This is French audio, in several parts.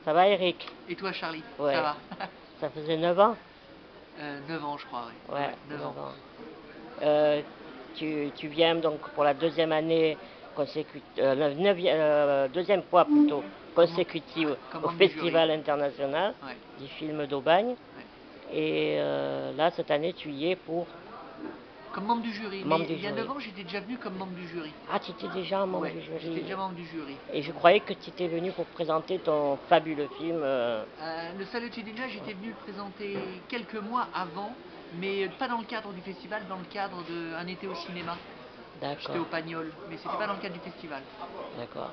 Ça va, Eric? Et toi, Charlie, ça Ouais. va? Ça faisait 9 ans? 9 ans, je crois, oui. Ouais, Ouais, 9 9 ans. ans. Tu viens donc pour la deuxième année consécutive, deuxième fois plutôt Comment, consécutive comme au membre du jury. Festival international Ouais, du film d'Aubagne. ouais. Et là, cette année, tu y es pour Comme membre du jury, membre mais du il y a jury. 9 ans, j'étais déjà venu comme membre du jury. Ah, tu étais déjà un membre Ouais, du j'étais jury. déjà membre du jury. Et je croyais que tu étais venu pour présenter ton fabuleux film. Le Salut au-dessus des nuages, j'étais venu le présenter quelques mois avant, mais pas dans le cadre du festival, dans le cadre d'un été au cinéma. J'étais au D'accord, Pagnol, mais c'était pas dans le cadre du festival. d'accord.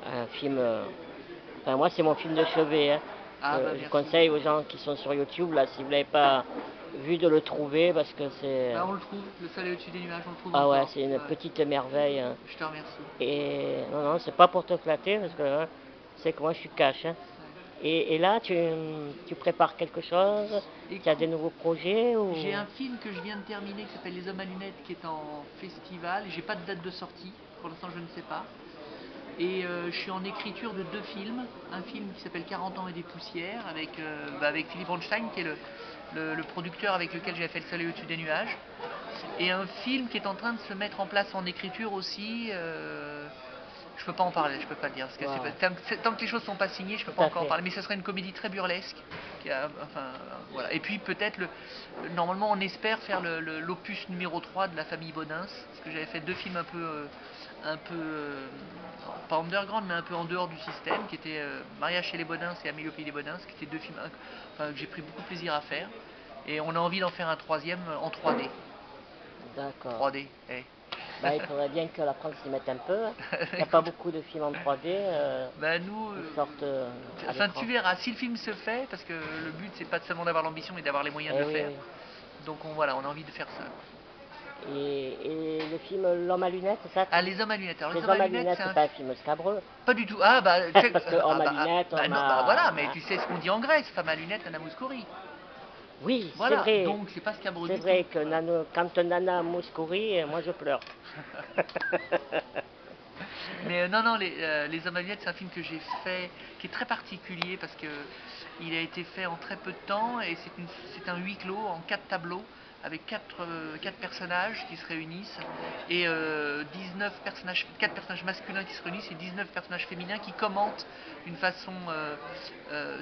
Un film. Enfin, moi, c'est mon film de chevet, hein. Ah bah Je merci. conseille aux gens qui sont sur YouTube, là, si vous ne l'avez pas vu, de le trouver, parce que c'est... Bah on le trouve, le Salut au-dessus des nuages, on le trouve Ah ouais, encore. c'est une Ouais, petite merveille, hein. je te remercie. Et non, non, c'est pas pour te flatter, parce que hein, c'est que moi, je suis cash, hein. Ouais. Et là, tu prépares quelque chose? Tu as des Écoute, nouveaux projets ou... j'ai un film que je viens de terminer qui s'appelle Les Hommes à lunettes qui est en festival. J'ai pas de date de sortie, pour l'instant je ne sais pas. Et je suis en écriture de deux films. Un film qui s'appelle 40 ans et des poussières avec Philippe Ronstein qui est le producteur avec lequel j'ai fait Le Soleil au-dessus des nuages. Et un film qui est en train de se mettre en place en écriture aussi. Je peux pas en parler, je peux pas le dire. Parce que Wow, tant que les choses sont pas signées, je peux tout pas à encore en fait. parler. Mais ce serait une comédie très burlesque. Enfin, voilà. Et puis peut-être, normalement, on espère faire l'opus numéro 3 de la famille Bodins. Parce que j'avais fait deux films un peu pas underground, mais un peu en dehors du système, qui étaient Mariage chez les Bodins et Amélie au pays des Bodins, qui étaient deux films que j'ai pris beaucoup de plaisir à faire. Et on a envie d'en faire un troisième en 3D. D'accord. 3D, eh. Bah, il faudrait bien que la France s'y mette un peu, hein. Il n'y a pas Écoute, beaucoup de films en 3D bah nous, qui sortent à enfin tu l'écran. verras, si le film se fait, parce que le but c'est pas seulement d'avoir l'ambition, mais d'avoir les moyens de Eh le oui, faire. oui. Donc voilà, on a envie de faire ça. Et le film L'homme à lunettes, c'est ça? Ah, Les Hommes à lunettes. Alors Les Les Hommes à hommes à lunettes, lunettes, c'est c'est un pas un film scabreux. pas du tout. Ah bah, Parce que homme à lunettes, bah homme non, bah voilà, mais à... tu sais ce qu'on dit en Grèce, femme à lunettes, Nana Mouskouri. Oui, c'est Voilà, vrai. donc c'est pas scabreux C'est du tout. vrai que Voilà. quand Nana Mouskouri, moi je pleure. Mais non, non, les Hommes à lunettes, c'est un film que j'ai fait, qui est très particulier parce que il a été fait en très peu de temps et c'est un huis clos en quatre tableaux avec quatre personnages qui se réunissent et 19 personnages, 4 personnages masculins qui se réunissent et 19 personnages féminins qui commentent d'une façon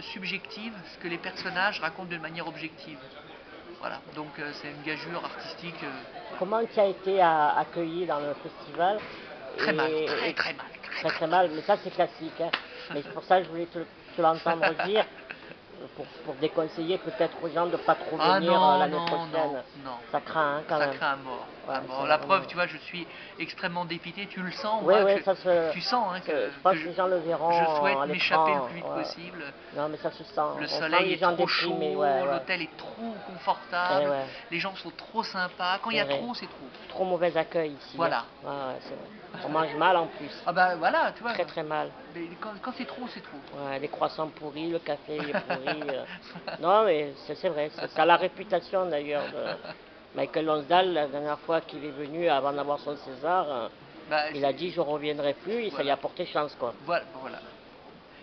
subjective ce que les personnages racontent de manière objective. Voilà, donc c'est une gageure artistique. Voilà. Comment tu as été accueilli dans le festival? Très mal, Et très mal, très très très mal. mal, mais ça c'est classique, hein. Mais c'est pour ça que je voulais te l'entendre dire, pour déconseiller peut-être aux gens de ne pas trop Ah venir non, l'année non, non, prochaine. non. Ça craint, hein, quand Ça même. craint à mort. À Ouais, mort. c'est La vraiment... preuve, tu vois, je suis extrêmement dépité. Tu le sens, Oui, moi, oui, ça se... tu sens hein, Je pense que que les gens le je verront souhaite à m'échapper le l'écran. plus vite Ouais. possible. Non, mais ça se sent. Le On sent soleil les est gens trop déprimés, ouais, chaud, ouais. l'hôtel est trop Eh confortable, ouais, les gens sont trop sympas. Quand il y c'est a vrai. trop, c'est trop. Trop mauvais accueil ici, hein. Voilà. Ouais, ouais, c'est vrai. On mange mal en plus. Ah bah voilà, tu vois. Très très mal. Mais quand c'est trop, c'est trop. Ouais, les croissants pourris, le café est pourri. Non, mais c'est vrai. Ça a la réputation d'ailleurs de Michael Lonsdale, la dernière fois qu'il est venu avant d'avoir son César. Bah, Il a dit je reviendrai plus et ça lui a voilà. porté chance, quoi. Voilà, voilà.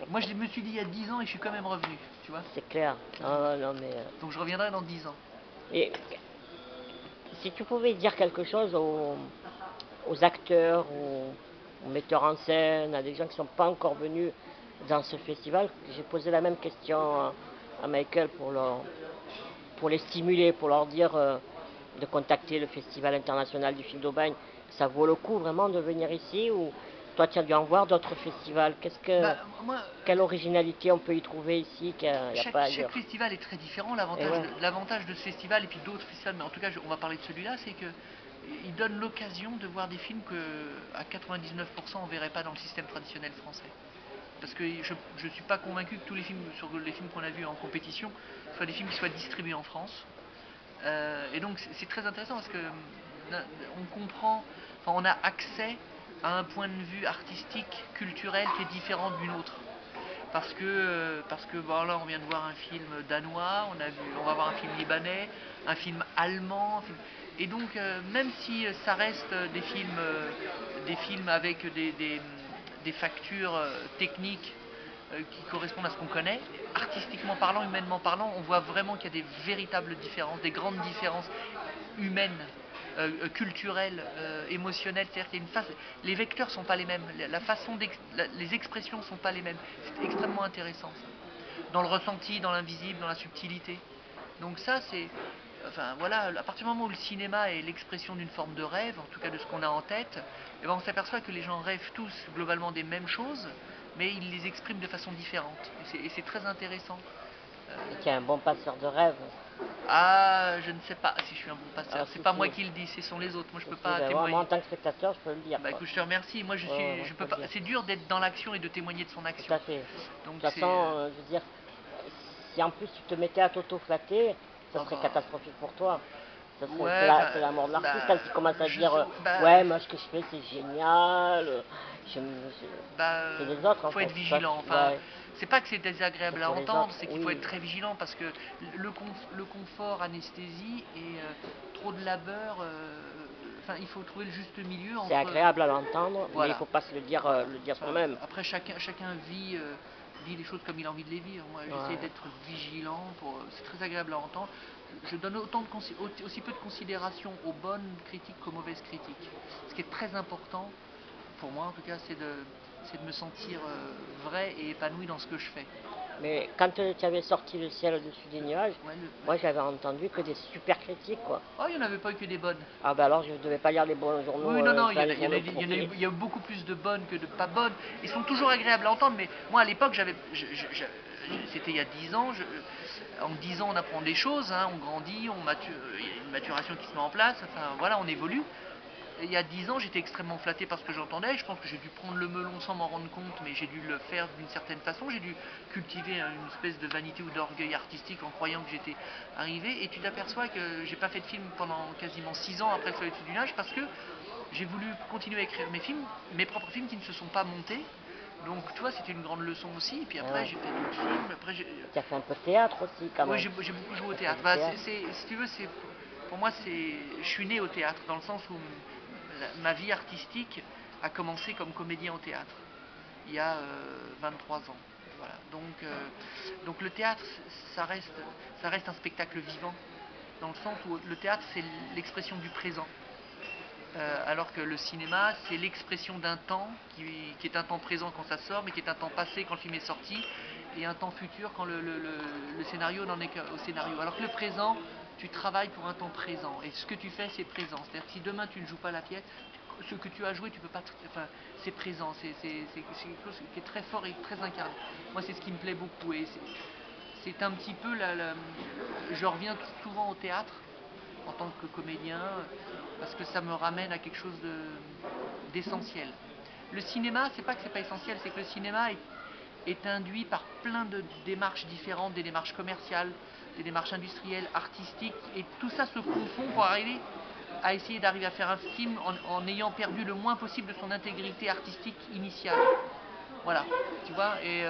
Moi, je me suis dit il y a 10 ans et je suis quand même revenu, tu vois. C'est clair. Non, non, non, mais. Donc je reviendrai dans 10 ans. Et si tu pouvais dire quelque chose aux acteurs, aux metteurs en scène, à des gens qui ne sont pas encore venus dans ce festival, j'ai posé la même question à Michael pour les stimuler, pour leur dire de contacter le Festival international du film d'Aubagne. Ça vaut le coup vraiment de venir ici ou toi tu as dû en voir d'autres festivals. Bah, moi, Quelle originalité on peut y trouver ici qu'il n'y a pas chaque ailleurs? festival est très différent. Et ouais, L'avantage de ce festival et puis d'autres festivals, mais en tout cas, on va parler de celui-là, c'est que il donne l'occasion de voir des films que à 99% on verrait pas dans le système traditionnel français. Parce que je ne suis pas convaincu que tous les films sur les films qu'on a vus en compétition soient des films qui soient distribués en France. Et donc c'est très intéressant parce que on comprend, enfin, on a accès à un point de vue artistique, culturel qui est différent d'une autre. Parce que bon, là on vient de voir un film danois, on va voir un film libanais, un film allemand, et donc même si ça reste des films avec des factures techniques qui correspondent à ce qu'on connaît. Artistiquement parlant, humainement parlant, on voit vraiment qu'il y a des véritables différences, des grandes différences humaines, culturelles, émotionnelles. C'est-à-dire qu'il y a les vecteurs sont pas les mêmes, les expressions sont pas les mêmes. C'est extrêmement intéressant ça. Dans le ressenti, dans l'invisible, dans la subtilité. Donc ça, c'est... Enfin voilà, à partir du moment où le cinéma est l'expression d'une forme de rêve, en tout cas de ce qu'on a en tête, eh ben on s'aperçoit que les gens rêvent tous globalement des mêmes choses, mais ils les expriment de façon différente. Et c'est très intéressant. Et tu es un bon passeur de rêves. Ah, je ne sais pas si je suis un bon passeur. Ah, C'est si, pas si. moi qui le dis, ce sont les autres. Moi, je Si, peux si, pas ben, moi, témoigner. en tant que spectateur, je peux le dire. Bah Quoi. écoute, je te remercie. Moi, Ouais, moi, je je peux peux le pas. dire. C'est dur d'être dans l'action et de témoigner de son Tout action. à fait. De Donc toute c'est. façon, je veux dire, si en plus tu te mettais à t'auto-flatter, ça Ah serait bah, catastrophique pour toi. ouais, enfin, C'est la mort de l'artiste bah, quand il commence à je dire sais, bah, ouais, moi ce que je fais c'est génial. bah, C'est les autres en faut fait. être vigilant. Enfin, Ouais, c'est pas que c'est c'est désagréable à pour les entendre, autres. c'est qu'il faut Oui, être très vigilant parce que le confort anesthésie et trop de labeur. Enfin, il faut trouver le juste milieu c'est entre. agréable à l'entendre, mais il Voilà, faut pas se voilà. le dire Enfin, soi-même. après, chacun vit les choses comme il a envie de les vivre. Moi, j'essaie Ouais. d'être vigilant. C'est très agréable à entendre. Je donne aussi peu de considération aux bonnes critiques qu'aux mauvaises critiques. Ce qui est très important, pour moi en tout cas, c'est de me sentir vrai et épanoui dans ce que je fais. Mais quand tu avais sorti Le ciel au-dessus des nuages, Ouais, moi j'avais entendu que des super critiques quoi. Oh, il n'y en avait pas eu que des bonnes. Ah bah alors je ne devais pas lire les bons journaux, Oui, non, non, enfin les journaux pourris. il y a beaucoup plus de bonnes que de pas bonnes. Ils sont toujours agréables à entendre, mais moi à l'époque, c'était il y a 10 ans. En 10 ans, on apprend des choses, hein, on grandit, il y a une maturation qui se met en place, enfin voilà, on évolue. Il y a 10 ans, j'étais extrêmement flatté par ce que j'entendais. Je pense que j'ai dû prendre le melon sans m'en rendre compte, mais j'ai dû le faire d'une certaine façon. J'ai dû cultiver une espèce de vanité ou d'orgueil artistique en croyant que j'étais arrivé. Et tu t'aperçois que j'ai pas fait de film pendant quasiment 6 ans après Le Soleil au-dessus du nuage parce que j'ai voulu continuer à écrire mes films, mes propres films qui ne se sont pas montés. Donc, tu vois, c'était une grande leçon aussi. Et puis Ah après, ouais. j'ai fait d'autres films. Après, Tu as fait un peu de théâtre aussi quand oui, même. j'ai beaucoup joué au T'as fait théâtre. du Bah, théâtre. si tu veux, pour moi, je suis né au théâtre dans le sens où ma vie artistique a commencé comme comédien au théâtre il y a 23 ans. Voilà. Donc le théâtre, ça reste un spectacle vivant dans le sens où le théâtre, c'est l'expression du présent. Alors que le cinéma, c'est l'expression d'un temps qui est un temps présent quand ça sort, mais qui est un temps passé quand le film est sorti, et un temps futur quand le scénario n'en est qu'au scénario. Alors que le présent, tu travailles pour un temps présent, et ce que tu fais, c'est présent. C'est-à-dire que si demain tu ne joues pas la pièce, ce que tu as joué, tu peux pas. Enfin, c'est présent, quelque chose qui est très fort et très incarné. Moi, c'est ce qui me plaît beaucoup, et c'est un petit peu je reviens souvent au théâtre en tant que comédien parce que ça me ramène à quelque chose d'essentiel. Le cinéma, c'est pas que c'est pas essentiel, c'est que le cinéma est induit par plein de démarches différentes, des démarches commerciales, des démarches industrielles, artistiques, et tout ça se confond pour arriver à essayer d'arriver à faire un film en ayant perdu le moins possible de son intégrité artistique initiale. Voilà, tu vois, et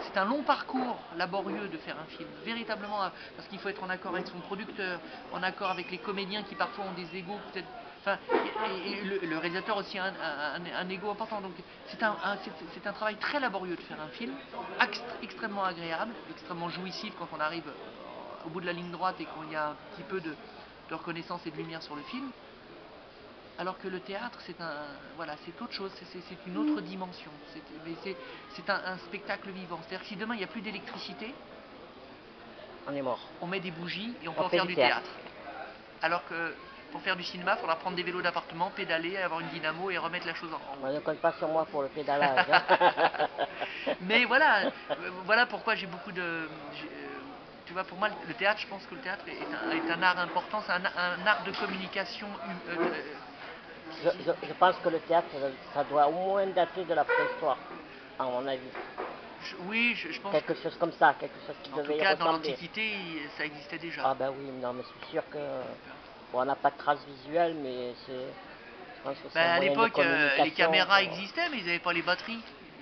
c'est un long parcours laborieux de faire un film, véritablement, parce qu'il faut être en accord avec son producteur, en accord avec les comédiens qui parfois ont des égos peut-être, enfin, et le réalisateur aussi a un ego important, donc c'est un travail très laborieux de faire un film, extrêmement agréable, extrêmement jouissif quand on arrive au bout de la ligne droite et qu'il y a un petit peu de reconnaissance et de lumière sur le film. Alors que le théâtre, voilà, c'est autre chose, c'est une autre dimension. C'est un spectacle vivant. C'est-à-dire que si demain il n'y a plus d'électricité, On est mort. on met des bougies et on peut On en fait faire du du théâtre. théâtre. Alors que pour faire du cinéma, il faudra prendre des vélos d'appartement, pédaler, avoir une dynamo et remettre la chose en On route. ne compte pas sur moi pour le pédalage. Mais voilà, voilà pourquoi j'ai beaucoup de. Tu vois, pour moi, le théâtre, je pense que le théâtre est un art important, c'est un art de communication. Je pense que le théâtre, ça doit au moins dater de la préhistoire, à mon avis. Oui, je pense que. Quelque chose comme ça, quelque chose qui En tout devait y cas, dans ressembler. l'Antiquité, ça existait déjà. Ah ben oui, non, mais c'est sûr que... Bon, on n'a pas de traces visuelles, mais je pense que c'est un À moyen de l'époque, les communication. caméras existaient, mais ils n'avaient pas les batteries.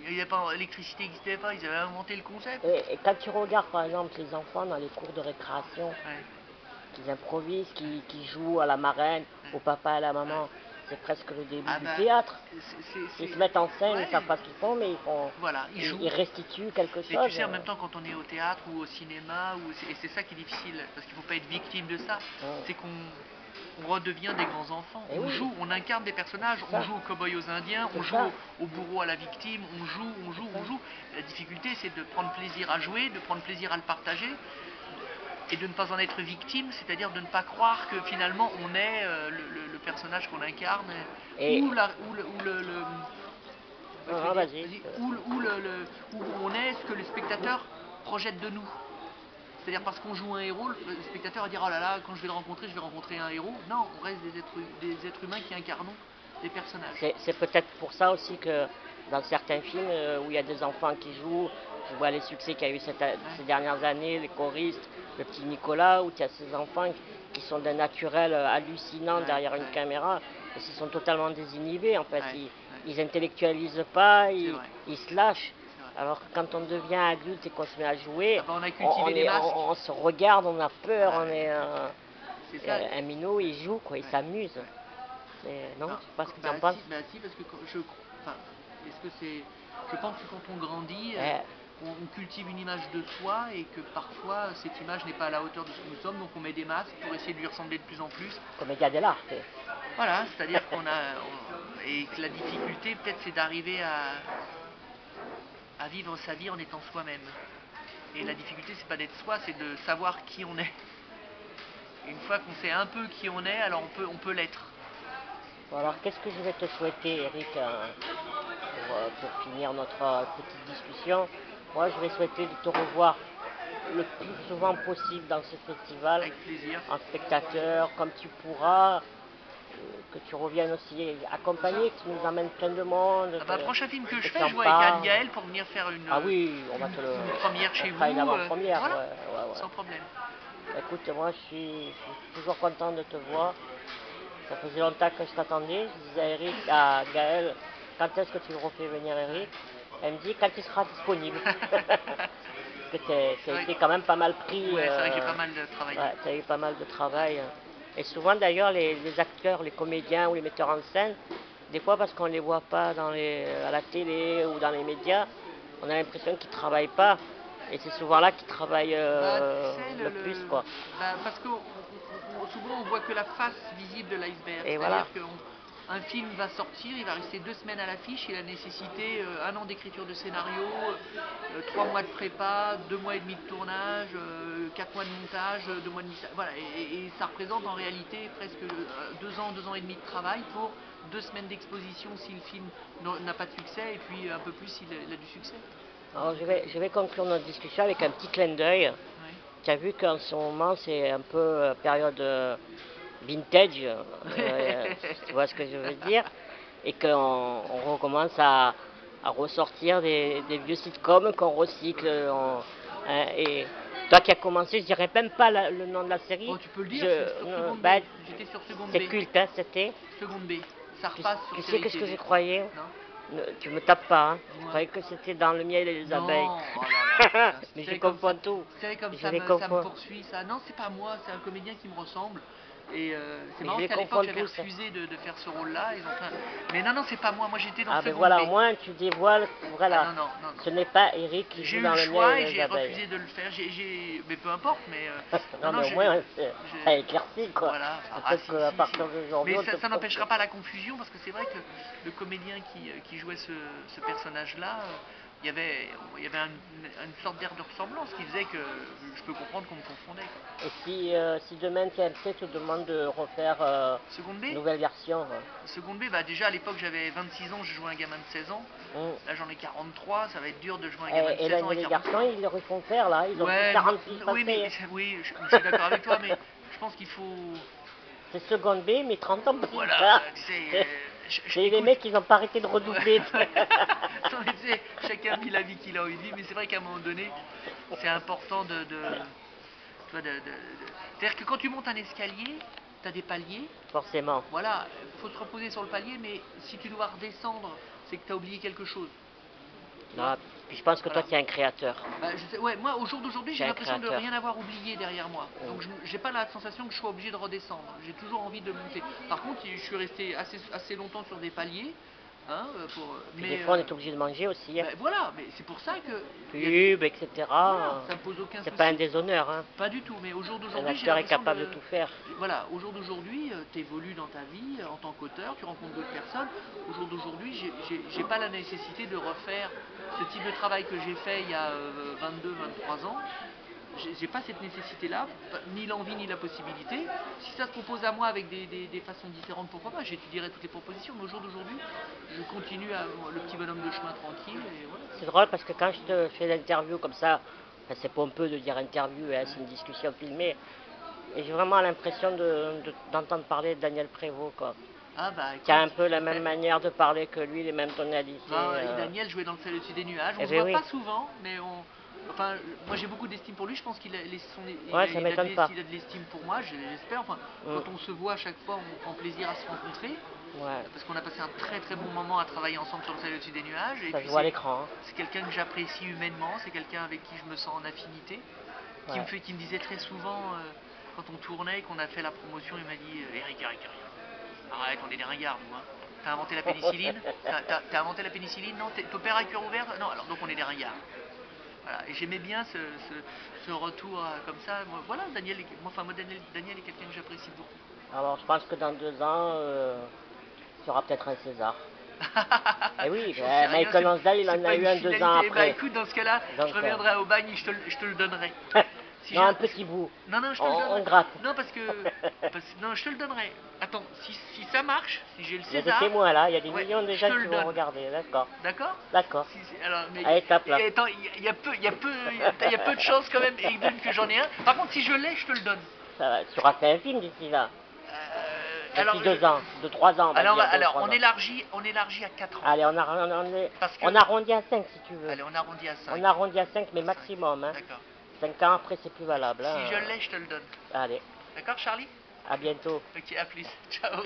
L'électricité n'existait pas, ils avaient inventé le concept. Et quand tu regardes, par exemple, les enfants dans les cours de récréation, Ouais, qui improvisent, qui jouent à la marraine, ouais, au papa, à la ouais. maman, c'est presque le début Ah du bah, théâtre. c'est- Ils se mettent en scène, ils ouais, savent pas ce qu'ils font, mais voilà, ils jouent. ils restituent quelque Mais tu chose. sais, en même temps, quand on est au théâtre ou au cinéma, et c'est ça qui est difficile, parce qu'il ne faut pas être victime de ça, c'est qu'on redevient des grands enfants. Et On oui, joue, on incarne des personnages, c'est on ça. joue aux cow-boys aux Indiens, on C'est joue ça. au bourreau à la victime, on joue, on joue, C'est on ça. joue. La difficulté, c'est de prendre plaisir à jouer, de prendre plaisir à le partager, et de ne pas en être victime, c'est-à-dire de ne pas croire que finalement on est le personnage qu'on incarne, Et ou, non, je veux non, dire, vas-y. où on est ce que le spectateur projette de nous. C'est-à-dire parce qu'on joue un héros, le spectateur va dire oh là là, quand je vais le rencontrer, je vais rencontrer un héros. Non, on reste des êtres humains qui incarnent des personnages. C'est peut-être pour ça aussi que dans certains films où il y a des enfants qui jouent, je vois les succès qu'il y a eu ces dernières années, les choristes, le petit Nicolas, où il y a ces enfants qui sont d'un naturel hallucinant derrière une caméra, et ils sont totalement désinhibés en fait. Ils intellectualisent pas, ils se lâchent. Alors que quand on devient adulte et qu'on se met à jouer, Ah bah, on a cultivé les masques. on se regarde, on a peur, on est C'est ça. un minot, il joue, quoi, il s'amuse. Non, je sais pas ce que tu en penses. Si, parce que enfin, est-ce que c'est, je pense que quand on grandit, on cultive une image de soi et que parfois cette image n'est pas à la hauteur de ce que nous sommes, donc on met des masques pour essayer de lui ressembler de plus en plus. Commedia dell'arte. Voilà, c'est-à-dire et que la difficulté peut-être c'est d'arriver à vivre sa vie en étant soi-même. Et la difficulté c'est pas d'être soi, c'est de savoir qui on est. Et une fois qu'on sait un peu qui on est, alors on peut l'être. Bon, alors qu'est-ce que je vais te souhaiter, Eric, pour finir notre petite discussion. Moi, je vais souhaiter de te revoir le plus souvent possible dans ce festival. Avec plaisir. En spectateur, comme tu pourras. Que tu reviennes aussi accompagné, que tu nous emmènes plein de monde. Ah bah, prochain film que je fais, t'en je vois avec parles. Anne Gaël pour venir faire une, Ah oui, on va te une première chez vous. Une avant-première, voilà, ouais. sans problème. Écoute, moi je suis toujours content de te voir. Ça faisait longtemps que je t'attendais. Je disais à Eric, à Gaël, quand est-ce que tu le refais venir, Eric? Elle me dit quand il sera disponible. Parce que tu as été quand même pas mal pris. Ouais, c'est vrai que j'ai pas mal de travail. Ouais, tu as eu pas mal de travail. Et souvent d'ailleurs, les acteurs, les comédiens ou les metteurs en scène, des fois parce qu'on ne les voit pas à la télé ou dans les médias, on a l'impression qu'ils ne travaillent pas. Et c'est souvent là qu'ils travaillent le plus, quoi. Parce que souvent on voit que la face visible de l'iceberg. Et C'est-à-dire voilà. qu'un film va sortir, il va rester 2 semaines à l'affiche, il a nécessité 1 an d'écriture de scénario, 3 mois de prépa, 2 mois et demi de tournage, 4 mois de montage, 2 mois de mise. Voilà, et ça représente en réalité presque 2 ans et demi de travail pour 2 semaines d'exposition si le film n'a pas de succès, et puis un peu plus s'il a du succès. Alors je vais conclure notre discussion avec un petit clin d'œil. Oui. Tu as vu qu'en ce moment c'est un peu période vintage, tu vois ce que je veux dire, et qu'on recommence à ressortir des vieux sitcoms qu'on recycle. Et toi qui as commencé, je dirais même pas le nom de la série. Oh, tu peux le dire, c'est sur Seconde B. J'étais sur Seconde B. C'est culte, hein, c'était Seconde B. Ça repasse sur Tu sais Série qu'est-ce que TV. je croyais? Non. Tu me tapes pas, hein. Je Ouais. croyais que c'était dans le miel et les abeilles. Oh là là, Mais je confonds tout. C'est comme Je ça les me confonds. poursuit ça. Non, c'est pas moi, c'est un comédien qui me ressemble. Et c'est Mais marrant je les qu'à confonds l'époque j'avais tous. refusé de faire ce rôle-là. Mais non, c'est pas moi. Moi j'étais dans Ah ben Seconde voilà, B. au moins tu dévoiles, voilà. Ah, non. Ce n'est pas Eric qui J'ai joue eu dans le le choix miel et et les j'ai abeilles. refusé de le faire. Mais peu importe. Non, mais au moins ça éclairci, quoi. Voilà. Peut-être qu'à partir d'aujourd'hui. Mais ça n'empêchera pas la confusion parce que c'est vrai que le comédien qui jouait ce personnage-là, il y avait une sorte d'air de ressemblance qui faisait que je peux comprendre qu'on me confondait. Et si demain TMC te demande de refaire Seconde B une nouvelle version, Seconde B, déjà à l'époque j'avais 26 ans, je jouais un gamin de 16 ans. Là j'en ai 43, ça va être dur de jouer un gamin de 16 ans. Et les garçons, ils le refont faire là, ils ont ouais, 46 oui, je suis d'accord avec toi, mais je pense qu'il faut... C'est Seconde B, mais 30 ans plus voilà, tard. C'est les mecs, ils n'ont pas arrêté de redoubler. non, mais tu sais, chacun vit la vie qu'il a envie de vivre, mais c'est vrai qu'à un moment donné, c'est important c'est-à-dire que quand tu montes un escalier, tu as des paliers. Forcément. Voilà, il faut se reposer sur le palier, mais si tu dois redescendre, c'est que tu as oublié quelque chose. Ah, puis je pense que Voilà. toi, tu es un créateur. Bah, ouais, moi, au jour d'aujourd'hui, Tu j'ai es un l'impression de créateur. rien avoir oublié derrière moi. Donc, j'ai pas la sensation que je sois obligé de redescendre. J'ai toujours envie de monter. Par contre, je suis resté assez longtemps sur des paliers. Hein, Puis des fois, on est obligé de manger aussi. Hein. Ben voilà, mais c'est pour ça que. Pub, etc. Voilà, ça me pose aucun C'est souci. pas un déshonneur. Hein. Pas du tout, mais au jour Un d'aujourd'hui, j'ai acteur est l'impression capable de. de tout faire. Voilà, au jour d'aujourd'hui, tu évolues dans ta vie en tant qu'auteur, tu rencontres d'autres personnes. Au jour d'aujourd'hui, j'ai pas la nécessité de refaire ce type de travail que j'ai fait il y a 22-23 ans. J'ai pas cette nécessité-là, ni l'envie ni la possibilité. Si ça se propose à moi avec des façons différentes, pourquoi pas, j'étudierai toutes les propositions. Mais au jour d'aujourd'hui, je continue le petit bonhomme de chemin tranquille. Et voilà. C'est drôle parce que quand je te fais l'interview comme ça, enfin, c'est pompeux de dire interview, hein, c'est une discussion filmée, et j'ai vraiment l'impression d'entendre parler de Daniel Prévost, quoi. Ah bah écoute, Qui a un peu la même manière de parler que lui, les mêmes tonalités. Daniel jouait dans le ciel au-dessus des nuages. On Eh se ben voit oui. pas souvent, mais enfin, moi j'ai beaucoup d'estime pour lui. Je pense qu'il a, Ouais, ça m'étonne pas. il a de l'estime pour moi, j'espère. Enfin, quand on se voit à chaque fois, on prend plaisir à se rencontrer. Ouais. Parce qu'on a passé un très très bon moment à travailler ensemble sur le ciel au-dessus des nuages. Et Ça puis se voit à l'écran. Hein. C'est quelqu'un que j'apprécie humainement. C'est quelqu'un avec qui je me sens en affinité. Qui me disait très souvent, quand on tournait, qu'on a fait la promotion, il m'a dit Eric, arrête, on est des ringards, nous. Hein. T'as inventé la pénicilline T'as inventé la pénicilline Non, t'opères à cœur ouvert Non, alors donc on est des ringards. Voilà. Et j'aimais bien ce retour comme ça. Moi, voilà, Daniel est quelqu'un que j'apprécie beaucoup. Alors je pense que dans 2 ans, il y aura peut-être un César. Et oui, Michael Lansdale, il en a eu un 2 ans après. Bah écoute, dans ce cas-là, je reviendrai au bagne et je te le donnerai. Non, un petit bout. Non, je te le donnerai. On gratte. Non, non, je te le donnerai. Attends, si ça marche, si j'ai le César. Il y a des témoins là, il y a des millions de gens qui vont regarder, d'accord. D'accord. D'accord. Allez, tape là. Attends, il y a peu de chances quand même, Aiden, que j'en ai un. Par contre, si je l'ai, je te le donne. Ça va, tu auras fait un film d'ici là. D'ici 2 ans, 3 ans. Alors, on élargit à 4 ans. Allez, on arrondit à 5 si tu veux. Allez, on arrondit à 5. On arrondit à 5, mais maximum. Hein. D'accord. 5 ans après, c'est plus valable. Hein. Si je l'ai, je te le donne. Allez. D'accord, Charlie? À bientôt. Ok, à plus. Ciao.